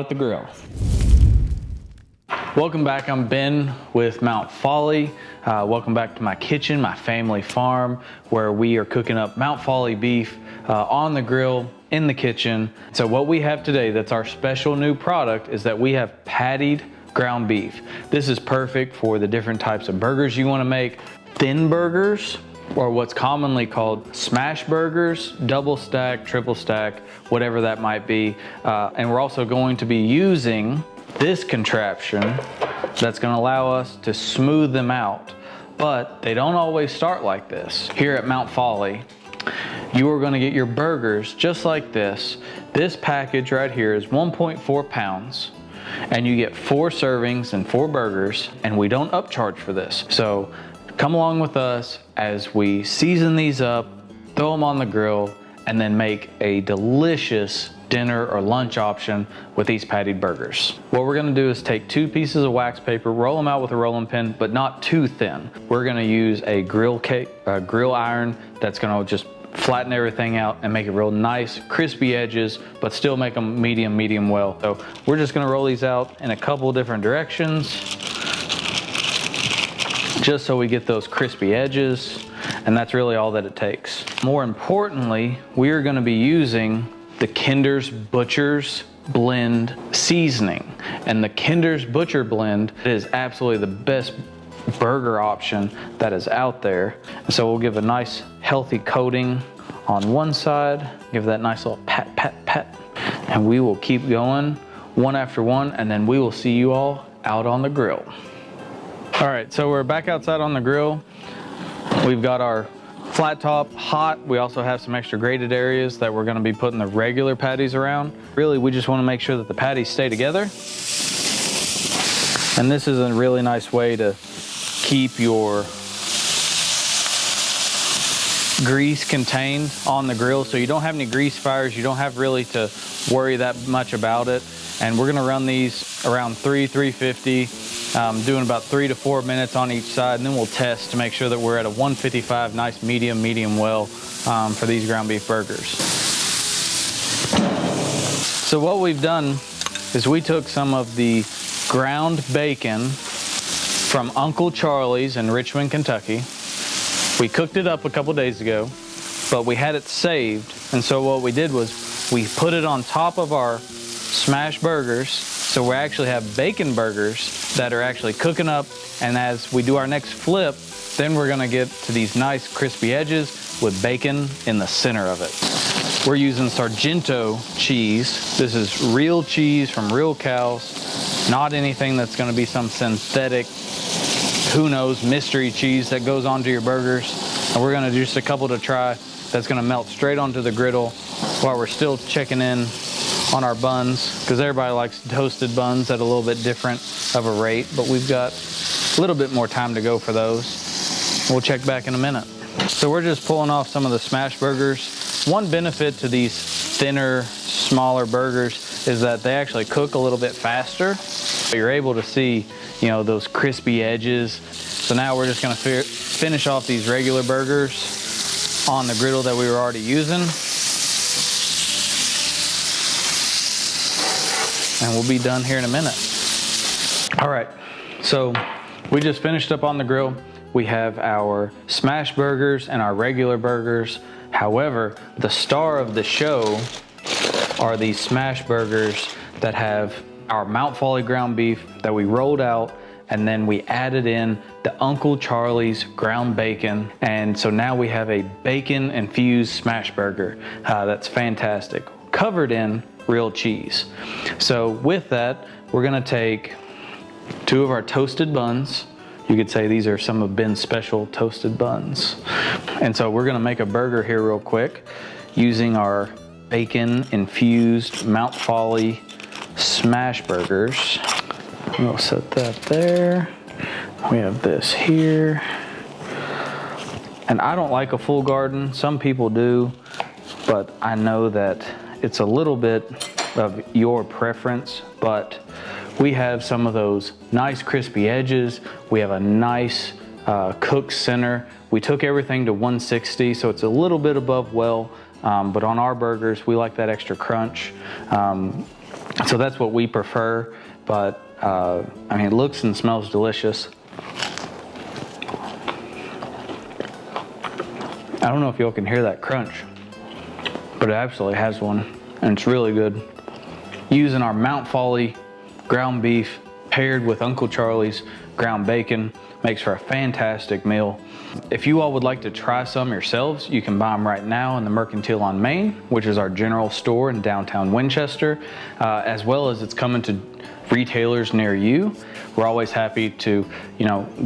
with the grill. Welcome back, I'm Ben with Mount Folly. Welcome back to my kitchen, my family farm, where we are cooking up Mount Folly beef on the grill in the kitchen. So what we have today that's our special new product is that we have pattied ground beef. This is perfect for the different types of burgers you want to make. Thin burgers, or what's commonly called smash burgers, double stack, triple stack, whatever that might be. And we're also going to be using this contraption that's going to allow us to smooth them out, but they don't always start like this. Here at Mount Folly, you are going to get your burgers just like this. This package right here is 1.4 pounds, and you get 4 servings and 4 burgers, and we don't upcharge for this. So come along with us as we season these up, throw them on the grill, and then make a delicious dinner or lunch option with these pattied burgers. What we're gonna do is take 2 pieces of wax paper, roll them out with a rolling pin, but not too thin. We're gonna use a grill iron that's gonna just flatten everything out and make it real nice, crispy edges, but still make them medium well. So we're just gonna roll these out in a couple different directions, just so we get those crispy edges, and that's really all that it takes. More importantly, we are gonna be using the Kinder's Butcher's Blend seasoning. And the Kinder's Butcher Blend is absolutely the best burger option that is out there. And so we'll give a nice healthy coating on one side, give that nice little pat, pat, pat, and we will keep going one after one, and then we will see you all out on the grill. All right, so we're back outside on the grill. We've got our flat top hot. We also have some extra grated areas that we're going to be putting the regular patties around. Really, we just want to make sure that the patties stay together. And this is a really nice way to keep your grease contained on the grill, so you don't have any grease fires. You don't have really to worry that much about it. And we're going to run these around 350. Doing about 3 to 4 minutes on each side, and then we'll test to make sure that we're at a 155, nice medium well for these ground beef burgers. So what we've done is we took some of the ground bacon from Uncle Charlie's in Richmond, Kentucky. We cooked it up a couple days ago, but we had it saved, and so what we did was we put it on top of our smash burgers. So we actually have bacon burgers that are actually cooking up, and as we do our next flip, then we're gonna get to these nice crispy edges with bacon in the center of it. We're using Sargento cheese. This is real cheese from real cows, not anything that's gonna be some synthetic, who knows, mystery cheese that goes onto your burgers. And we're gonna do just a couple to try. That's gonna melt straight onto the griddle while we're still checking in on our buns, because everybody likes toasted buns at a little bit different of a rate, but we've got a little bit more time to go for those. We'll check back in a minute. So we're just pulling off some of the smash burgers. One benefit to these thinner, smaller burgers is that they actually cook a little bit faster. You're able to see, you know, those crispy edges. So now we're just gonna finish off these regular burgers on the griddle that we were already using. And we'll be done here in a minute. All right, so we just finished up on the grill. We have our smash burgers and our regular burgers. However, the star of the show are these smash burgers that have our Mount Folly ground beef that we rolled out, and then we added in the Uncle Charlie's ground bacon. And so now we have a bacon-infused smash burger. That's fantastic, covered in real cheese. So with that, we're gonna take 2 of our toasted buns. You could say these are some of Ben's special toasted buns. And so we're gonna make a burger here real quick using our bacon-infused Mount Folly smash burgers. We'll set that there. We have this here. And I don't like a full garden. Some people do, but I know that it's a little bit of your preference, but we have some of those nice crispy edges. We have a nice cooked center. We took everything to 160, so it's a little bit above well, but on our burgers, we like that extra crunch. So that's what we prefer, but I mean, it looks and smells delicious. I don't know if y'all can hear that crunch, but it absolutely has one, and it's really good. Using our Mt. Folly ground beef paired with Uncle Charlie's ground bacon makes for a fantastic meal. If you all would like to try some yourselves, you can buy them right now in the Mercantile on Main, which is our general store in downtown Winchester, as well as it's coming to retailers near you. We're always happy to,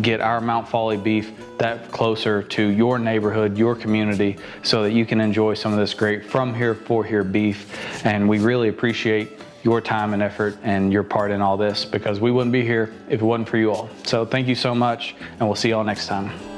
get our Mt. Folly beef that closer to your neighborhood, your community, so that you can enjoy some of this great from here for here beef. And we really appreciate your time and effort and your part in all this, because we wouldn't be here if it wasn't for you all. So thank you so much, and we'll see y'all next time.